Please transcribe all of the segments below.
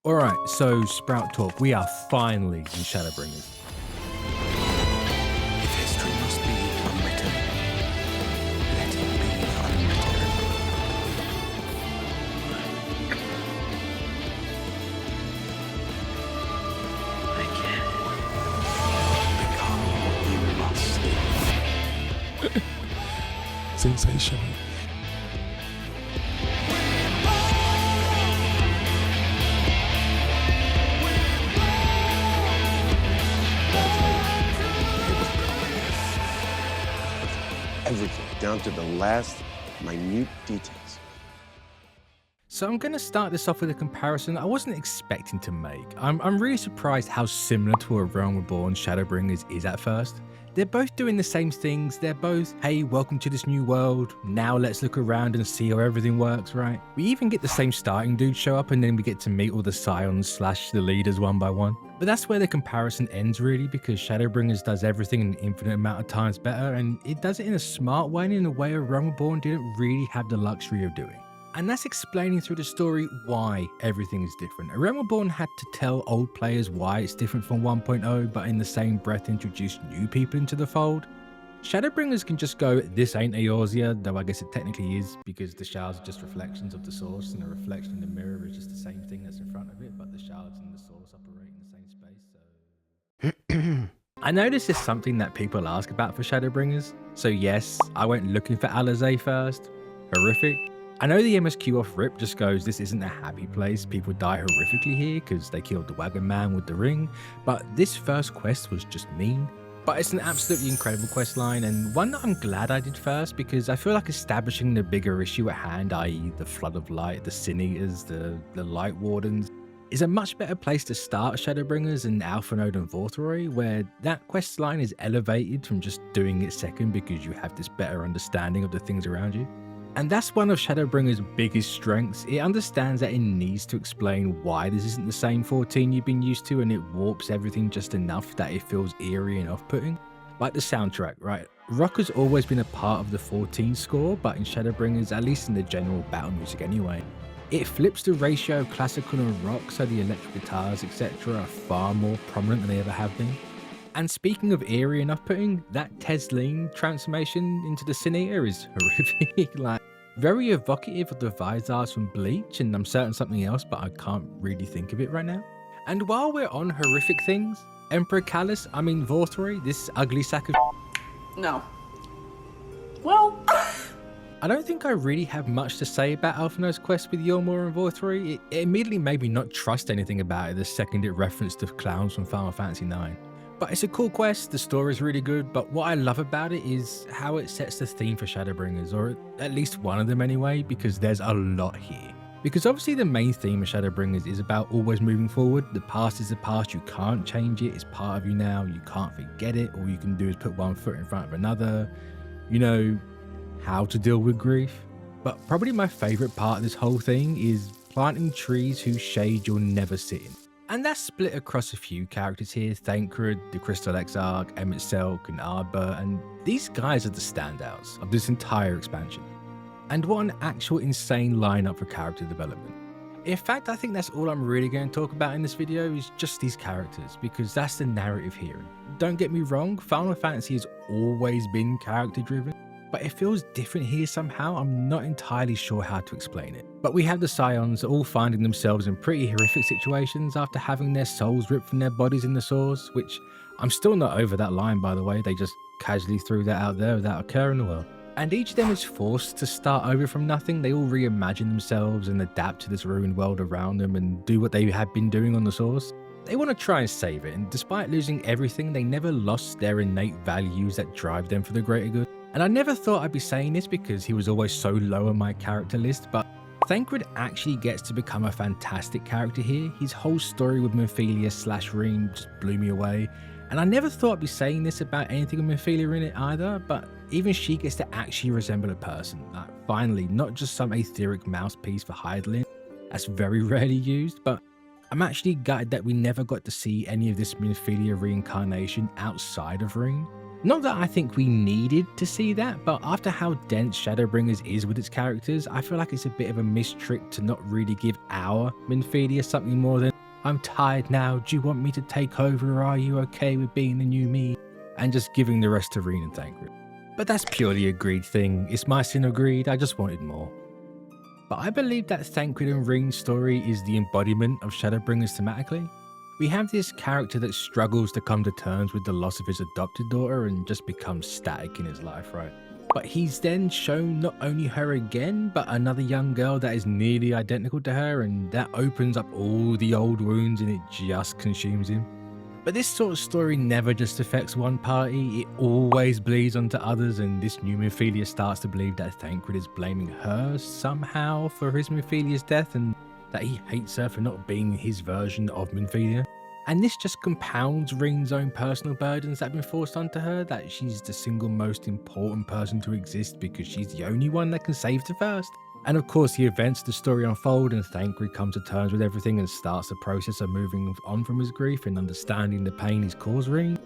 Alright, so Sprout Talk, we are finally in Shadowbringers. If history must be unwritten, let it be unwritten. I get it. Become what you must. Sensational. Everything, down to the last minute details. So I'm going to start this off with a comparison I wasn't expecting to make. I'm really surprised how similar to a Realm Reborn Shadowbringers is at first. They're both doing the same things. They're both, hey, welcome to this new world. Now let's look around and see how everything works, right? We even get the same starting dude show up, and then we get to meet all the Scions / the leaders one by one. But that's where the comparison ends really, because Shadowbringers does everything an infinite amount of times better, and it does it in a smart way and in a way a Realm Reborn didn't really have the luxury of doing. And that's explaining through the story why everything is different. A Realm Reborn had to tell old players why it's different from 1.0, but in the same breath introduce new people into the fold. Shadowbringers can just go, this ain't Eorzea, though I guess it technically is, because the shards are just reflections of the source, and the reflection in the mirror is just the same thing that's in front of it, but the shards and the source operate in the same space, so... I know this is something that people ask about for Shadowbringers, so yes, I went looking for Alizé first. Horrific. I know the MSQ off rip just goes, this isn't a happy place, people die horrifically here because they killed the wagon man with the ring, but this first quest was just mean. But it's an absolutely incredible quest line, and one that I'm glad I did first, because I feel like establishing the bigger issue at hand, i.e. the Flood of Light, the Sin Eaters, the Light Wardens, is a much better place to start Shadowbringers and Alpha Node and Vorthoroi, where that quest line is elevated from just doing it second because you have this better understanding of the things around you. And that's one of Shadowbringers' biggest strengths. It understands that it needs to explain why this isn't the same 14 you've been used to, and it warps everything just enough that it feels eerie and off-putting. Like the soundtrack, right? Rock has always been a part of the 14 score, but in Shadowbringers, at least in the general battle music anyway, it flips the ratio of classical and rock, so the electric guitars, etc. are far more prominent than they ever have been. And speaking of eerie and off-putting, that Tesleen transformation into the Sin Eater is horrific, like very evocative of the Vizars from Bleach, and I'm certain something else, but I can't really think of it right now. And while we're on horrific things, Emperor Callus, Vorthoroi, this ugly sack of No. Well... I don't think I really have much to say about Alphinaud's quest with Ylmor and Vorthoroi. It immediately made me not trust anything about it the second it referenced the clowns from Final Fantasy IX. But it's a cool quest, the story is really good, but what I love about it is how it sets the theme for Shadowbringers, or at least one of them anyway, because there's a lot here. Because obviously the main theme of Shadowbringers is about always moving forward. The past is the past, you can't change it, it's part of you now, you can't forget it, all you can do is put one foot in front of another. You know, how to deal with grief. But probably my favourite part of this whole thing is planting trees whose shade you'll never sit in. And that's split across a few characters here, Thancred, the Crystal Exarch, Emmett Selk, and Ardbur, and these guys are the standouts of this entire expansion. And what an actual insane lineup for character development. In fact, I think that's all I'm really going to talk about in this video is just these characters, because that's the narrative here. Don't get me wrong, Final Fantasy has always been character driven, but it feels different here somehow. I'm not entirely sure how to explain it. But we have the Scions all finding themselves in pretty horrific situations after having their souls ripped from their bodies in the Source, which I'm still not over that line, by the way. They just casually threw that out there without a care in the world. And each of them is forced to start over from nothing. They all reimagine themselves and adapt to this ruined world around them and do what they had been doing on the Source. They want to try and save it, and despite losing everything, they never lost their innate values that drive them for the greater good. And I never thought I'd be saying this because he was always so low on my character list, but Thancred actually gets to become a fantastic character here. His whole story with Minfilia / Reem just blew me away. And I never thought I'd be saying this about anything with Minfilia in it either, but even she gets to actually resemble a person. Like, finally, not just some etheric mouthpiece for Hydaelyn. That's very rarely used, but I'm actually gutted that we never got to see any of this Minfilia reincarnation outside of Reem. Not that I think we needed to see that, but after how dense Shadowbringers is with its characters, I feel like it's a bit of a missed trick to not really give our Minfilia something more than, "I'm tired now, do you want me to take over, or are you okay with being the new me?" and just giving the rest to Reen and Thancred. But that's purely a greed thing. It's my sin of greed, I just wanted more. But I believe that Thancred and Reen's story is the embodiment of Shadowbringers thematically. We have this character that struggles to come to terms with the loss of his adopted daughter and just becomes static in his life, right? But he's then shown not only her again, but another young girl that is nearly identical to her, and that opens up all the old wounds and it just consumes him. But this sort of story never just affects one party, it always bleeds onto others, and this new Minfilia starts to believe that Thancred is blaming her somehow for his Minfilia's death, and that he hates her for not being his version of Minfilia. And this just compounds Reen's own personal burdens that have been forced onto her, that she's the single most important person to exist because she's the only one that can save the first. And of course the events of the story unfold and Thancred comes to terms with everything and starts the process of moving on from his grief and understanding the pain he's caused Reen.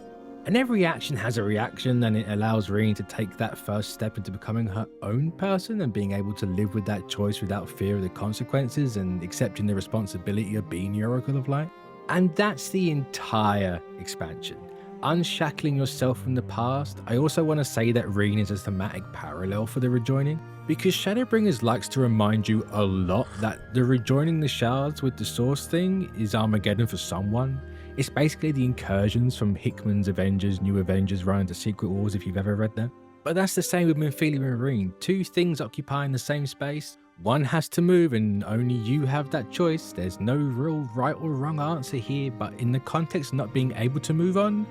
And every action has a reaction, and it allows Reen to take that first step into becoming her own person and being able to live with that choice without fear of the consequences and accepting the responsibility of being the Oracle of Light. And that's the entire expansion. Unshackling yourself from the past. I also want to say that Reen is a thematic parallel for the rejoining, because Shadowbringers likes to remind you a lot that the rejoining the shards with the source thing is Armageddon for someone. It's basically the incursions from Hickman's Avengers, New Avengers run into Secret Wars if you've ever read them. But that's the same with Minfilia and Reen. Two things occupying the same space. One has to move and only you have that choice. There's no real right or wrong answer here, but in the context of not being able to move on,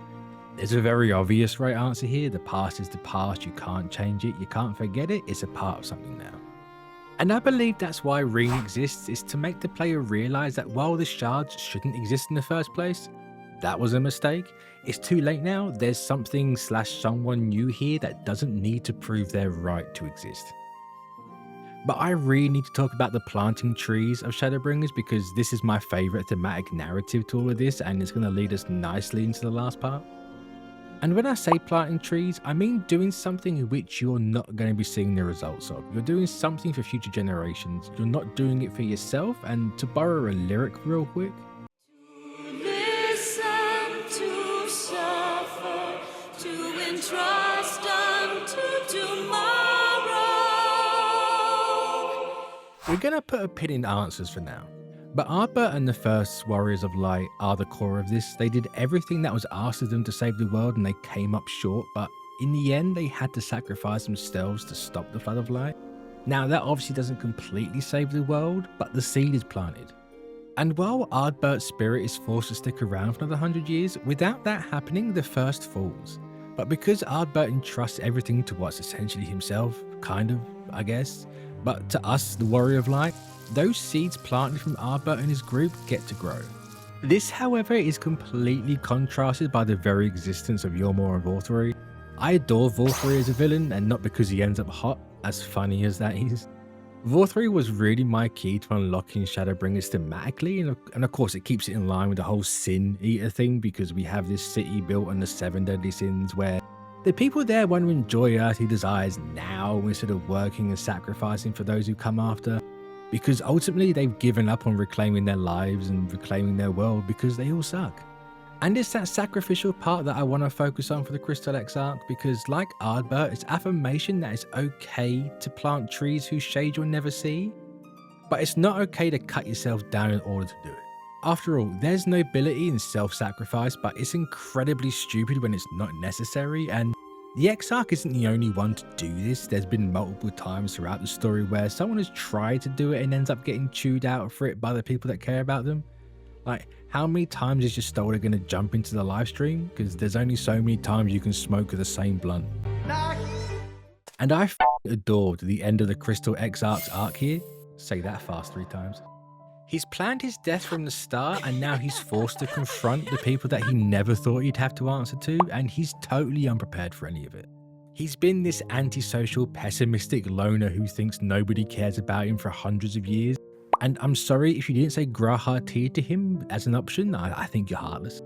there's a very obvious right answer here. The past is the past, you can't change it, you can't forget it, it's a part of something now. And I believe that's why Reen exists, is to make the player realise that while the shards shouldn't exist in the first place, that was a mistake. It's too late now, there's something / someone new here that doesn't need to prove their right to exist. But I really need to talk about the planting trees of Shadowbringers, because this is my favourite thematic narrative to all of this, and it's going to lead us nicely into the last part. And when I say planting trees, I mean doing something in which you're not going to be seeing the results of. You're doing something for future generations. You're not doing it for yourself. And to borrow a lyric real quick. Listen, to suffer, to entrust unto tomorrow. We're going to put a pin in answers for now. But Ardbert and the first Warriors of Light are the core of this. They did everything that was asked of them to save the world and they came up short, but in the end they had to sacrifice themselves to stop the Flood of Light. Now that obviously doesn't completely save the world, but the seed is planted. And while Ardbert's spirit is forced to stick around for another 100 years, without that happening the first falls. But because Ardbert entrusts everything to what's essentially himself, kind of, I guess, but to us, the Warrior of Light, those seeds planted from Ardbert and his group get to grow. This, however, is completely contrasted by the very existence of Ylmor and Vorthori. I adore Vorthori as a villain, and not because he ends up hot, as funny as that is. Vorthori was really my key to unlocking Shadowbringers thematically, and of course it keeps it in line with the whole Sin Eater thing, because we have this city built on the 7 deadly sins where the people there want to enjoy earthly desires now instead of working and sacrificing for those who come after. Because ultimately they've given up on reclaiming their lives and reclaiming their world because they all suck. And it's that sacrificial part that I want to focus on for the Crystal X arc, because like Ardbert, it's affirmation that it's okay to plant trees whose shade you'll never see, but it's not okay to cut yourself down in order to do it. After all, there's nobility in self-sacrifice, but it's incredibly stupid when it's not necessary, and the X-Arc isn't the only one to do this. There's been multiple times throughout the story where someone has tried to do it and ends up getting chewed out for it by the people that care about them. Like, how many times is your story going to jump into the live stream? Because there's only so many times you can smoke the same blunt. And I adored the end of the Crystal X-Arc's arc here. Say that fast 3 times. He's planned his death from the start, and now he's forced to confront the people that he never thought he'd have to answer to, and he's totally unprepared for any of it. He's been this antisocial, pessimistic loner who thinks nobody cares about him for hundreds of years. And I'm sorry if you didn't say Graha Tir to him as an option, I think you're heartless.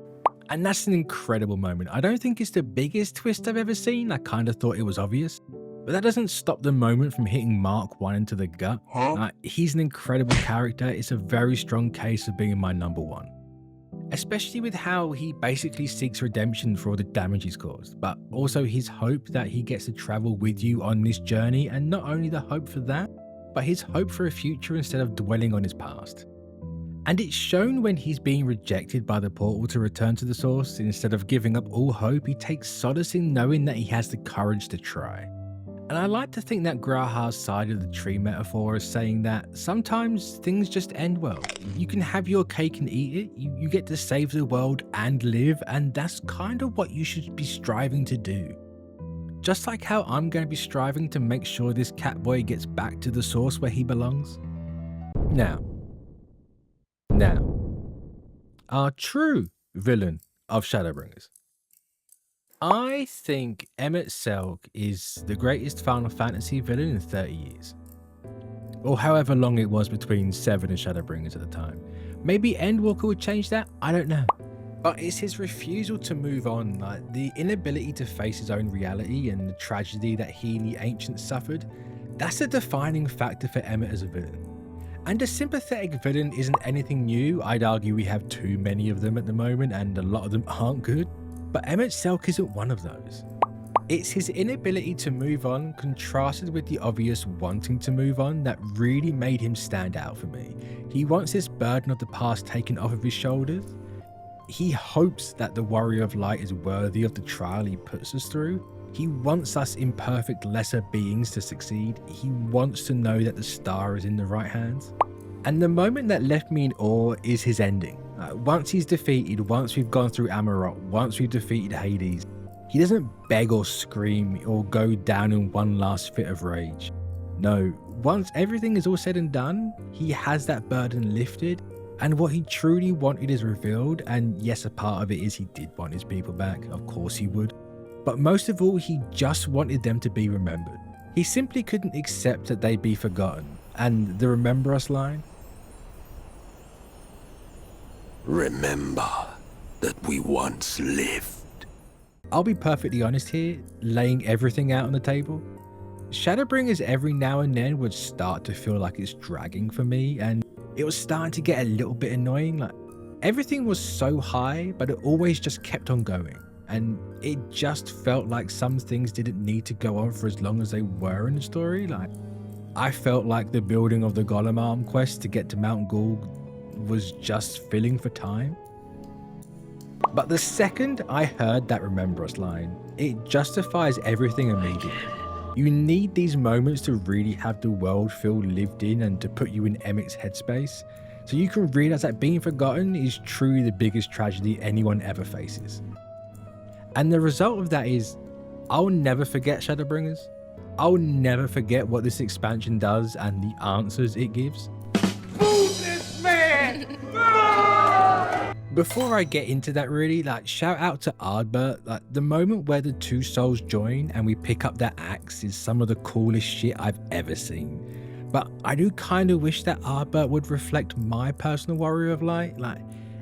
And that's an incredible moment. I don't think it's the biggest twist I've ever seen. I kind of thought it was obvious. But that doesn't stop the moment from hitting Mark 1 into the gut. He's an incredible character. It's a very strong case of being my number one. Especially with how he basically seeks redemption for all the damage he's caused, but also his hope that he gets to travel with you on this journey, and not only the hope for that, but his hope for a future instead of dwelling on his past. And it's shown when he's being rejected by the portal to return to the source. Instead of giving up all hope, he takes solace in knowing that he has the courage to try. And I like to think that Graha's side of the tree metaphor is saying that sometimes things just end well. You can have your cake and eat it, you get to save the world and live, and that's kind of what you should be striving to do. Just like how I'm going to be striving to make sure this Catboy gets back to the source where he belongs. Now, our true villain of Shadowbringers. I think Emmett Selk is the greatest Final Fantasy villain in 30 years. Or however long it was between 7 and Shadowbringers at the time. Maybe Endwalker would change that, I don't know. But it's his refusal to move on, like the inability to face his own reality and the tragedy that he and the Ancients suffered. That's a defining factor for Emmett as a villain. And a sympathetic villain isn't anything new. I'd argue we have too many of them at the moment and a lot of them aren't good. But Emmett Selk isn't one of those. It's his inability to move on contrasted with the obvious wanting to move on that really made him stand out for me. He wants this burden of the past taken off of his shoulders. He hopes that the Warrior of Light is worthy of the trial he puts us through. He wants us imperfect lesser beings to succeed. He wants to know that the star is in the right hands. And the moment that left me in awe is his ending. Once he's defeated, once we've gone through Amarok, once we've defeated Hades, he doesn't beg or scream or go down in one last fit of rage. No, once everything is all said and done, he has that burden lifted, and what he truly wanted is revealed. And yes, a part of it is he did want his people back, of course he would. But most of all, he just wanted them to be remembered. He simply couldn't accept that they'd be forgotten. And the remember us line? Remember that we once lived. I'll be perfectly honest here, laying everything out on the table. Shadowbringers every now and then would start to feel like it's dragging for me, and it was starting to get a little bit annoying. Like, everything was so high, but it always just kept on going. And it just felt like some things didn't need to go on for as long as they were in the story. Like, I felt like the building of the Golem Arm quest to get to Mount Gould was just filling for time. But the second I heard that remember us line, it justifies everything immediately. You need these moments to really have the world feel lived in and to put you in Emmett's headspace, so you can realize that being forgotten is truly the biggest tragedy anyone ever faces. And the result of that is, I'll never forget Shadowbringers. I'll never forget what this expansion does and the answers it gives. Before I get into that really, shout out to Ardbert. The moment where the two souls join and we pick up their axe is some of the coolest shit I've ever seen. But I do kind of wish that Ardbert would reflect my personal Warrior of Light.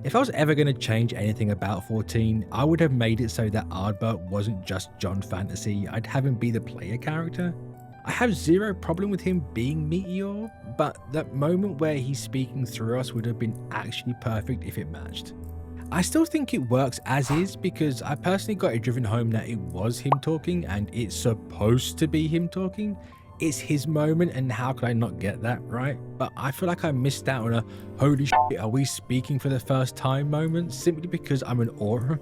If I was ever going to change anything about 14, I would have made it so that Ardbert wasn't just John Fantasy. I'd have him be the player character. I have zero problem with him being Meteor, but that moment where he's speaking through us would have been actually perfect if it matched. I still think it works as is because I personally got it driven home that it was him talking and it's supposed to be him talking. It's his moment, and how could I not get that, right? But I feel like I missed out on a holy shit, are we speaking for the first time moment simply because I'm an aura.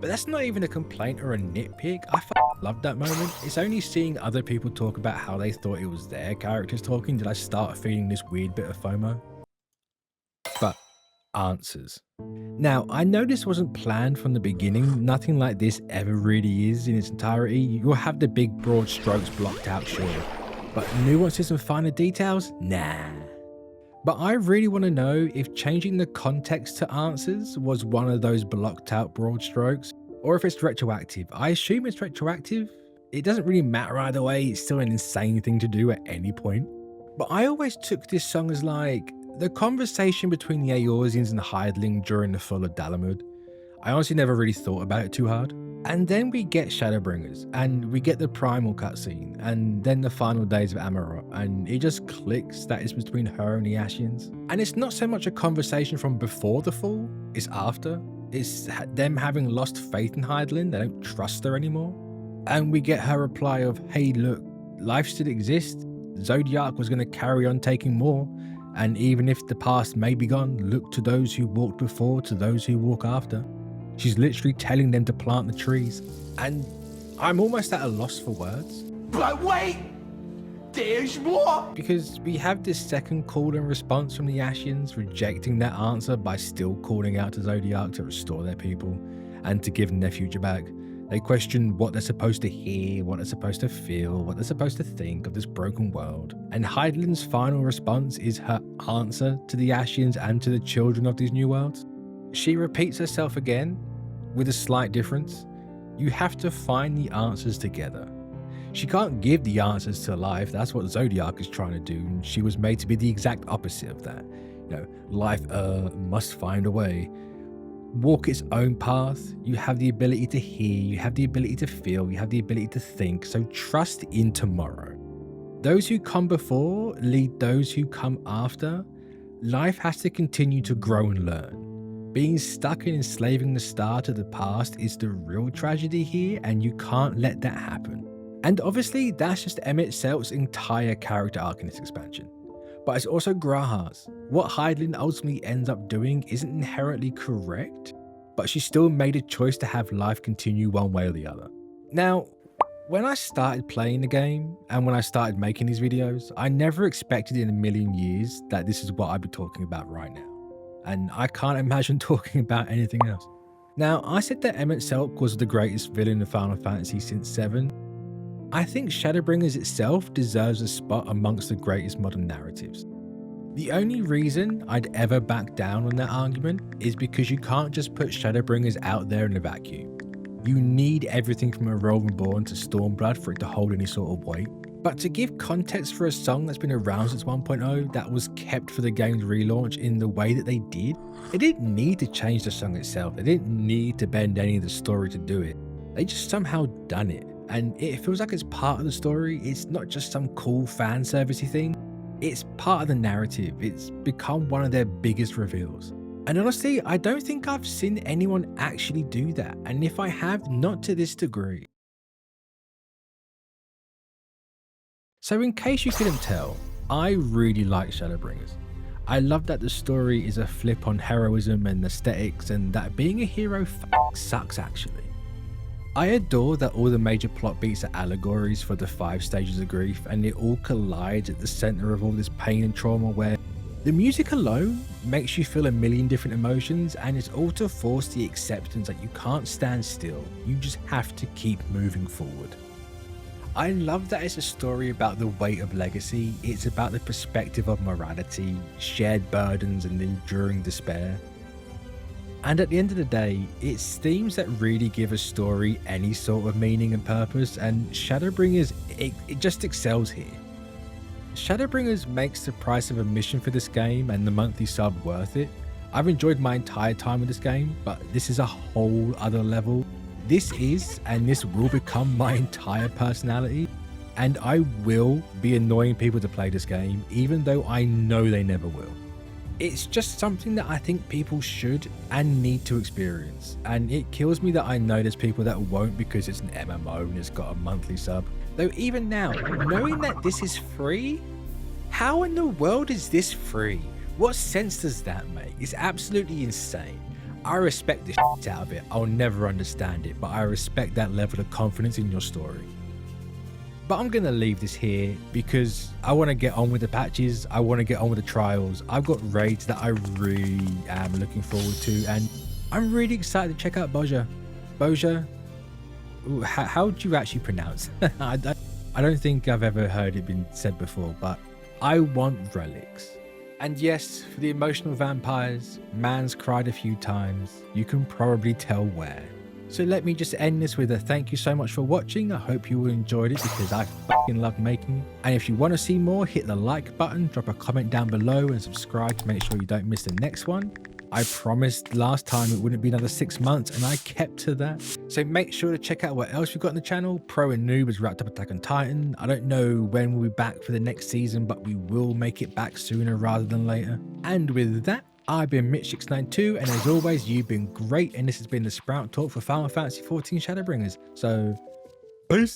But that's not even a complaint or a nitpick. I loved that moment. It's only seeing other people talk about how they thought it was their characters talking did I start feeling this weird bit of FOMO. But answers. Now, I know this wasn't planned from the beginning. Nothing like this ever really is in its entirety. You'll have the big broad strokes blocked out, sure. But nuances and finer details? Nah. But I really want to know if changing the context to answers was one of those blocked out broad strokes, or if it's retroactive. I assume it's retroactive. It doesn't really matter either way, it's still an insane thing to do at any point. But I always took this song as the conversation between the Eorzeans and Hydaelyn during the fall of Dalamud. I honestly never really thought about it too hard. And then we get Shadowbringers, and we get the Primal cutscene, and then the final days of Amarok, and it just clicks that it's between her and the Ashians. And it's not so much a conversation from before the fall, it's after. It's them having lost faith in Hydaelyn, they don't trust her anymore. And we get her reply of, hey look, life still exists, Zodiac was going to carry on taking more, and even if the past may be gone, look to those who walked before, to those who walk after. She's literally telling them to plant the trees. And I'm almost at a loss for words. But wait! There's more! Because we have this second call and response from the Ashians, rejecting that answer by still calling out to Zodiac to restore their people and to give them their future back. They question what they're supposed to hear, what they're supposed to feel, what they're supposed to think of this broken world. And Hydaelyn's final response is her answer to the Ashians and to the children of these new worlds. She repeats herself again with a slight difference. You have to find the answers together. She can't give the answers to life. That's what Zodiac is trying to do. And she was made to be the exact opposite of that. You know, life must find a way. Walk its own path. You have the ability to hear, you have the ability to feel, you have the ability to think. So trust in tomorrow. Those who come before lead those who come after. Life has to continue to grow and learn. Being stuck in enslaving the star to the past is the real tragedy here, and you can't let that happen. And obviously, that's just Emmett Selt's entire character arc in this expansion. But it's also Graha's. What Hydaelyn ultimately ends up doing isn't inherently correct, but she still made a choice to have life continue one way or the other. Now, when I started playing the game, and when I started making these videos, I never expected in a million years that this is what I'd be talking about right now. And I can't imagine talking about anything else. Now, I said that Emmett Selk was the greatest villain in Final Fantasy since 7. I think Shadowbringers itself deserves a spot amongst the greatest modern narratives. The only reason I'd ever back down on that argument is because you can't just put Shadowbringers out there in a vacuum. You need everything from A Realm Reborn to Stormblood for it to hold any sort of weight. But to give context for a song that's been around since 1.0 that was kept for the game's relaunch in the way that they did, they didn't need to change the song itself. They didn't need to bend any of the story to do it. They just somehow done it. And it feels like it's part of the story. It's not just some cool fan servicey thing. It's part of the narrative. It's become one of their biggest reveals. And honestly, I don't think I've seen anyone actually do that. And if I have, not to this degree. So in case you couldn't tell, I really like Shadowbringers. I love that the story is a flip on heroism and aesthetics, and that being a hero sucks actually. I adore that all the major plot beats are allegories for the 5 stages of grief, and it all collides at the center of all this pain and trauma, where the music alone makes you feel a million different emotions, and it's all to force the acceptance that you can't stand still, you just have to keep moving forward. I love that it's a story about the weight of legacy. It's about the perspective of morality, shared burdens, and enduring despair. And at the end of the day, it's themes that really give a story any sort of meaning and purpose, and Shadowbringers, it just excels here. Shadowbringers makes the price of admission for this game and the monthly sub worth it. I've enjoyed my entire time with this game, but this is a whole other level. This is, and this will become, my entire personality, and I will be annoying people to play this game, even though I know they never will. It's just something that I think people should and need to experience, and it kills me that I know there's people that won't because it's an MMO and it's got a monthly sub. Though even now, knowing that this is free, how in the world is this free? What sense does that make? It's absolutely insane. I respect the shit out of it. I'll never understand it, but I respect that level of confidence in your story. But I'm going to leave this here because I want to get on with the patches. I want to get on with the trials. I've got raids that I really am looking forward to, and I'm really excited to check out Boja. Boja? How do you actually pronounce it? I don't think I've ever heard it been said before, but I want relics. And yes, for the emotional vampires, man's cried a few times. You can probably tell where. So let me just end this with a thank you so much for watching. I hope you enjoyed it because I fucking love making it. And if you want to see more, hit the like button, drop a comment down below and subscribe to make sure you don't miss the next one. I promised last time it wouldn't be another 6 months, and I kept to that. So make sure to check out what else we've got on the channel. Pro and Noob has wrapped up Attack on Titan. I don't know when we'll be back for the next season, but we will make it back sooner rather than later. And with that, I've been Mitch692, and as always, you've been great, and this has been the Sprout Talk for Final Fantasy XIV Shadowbringers. So, peace!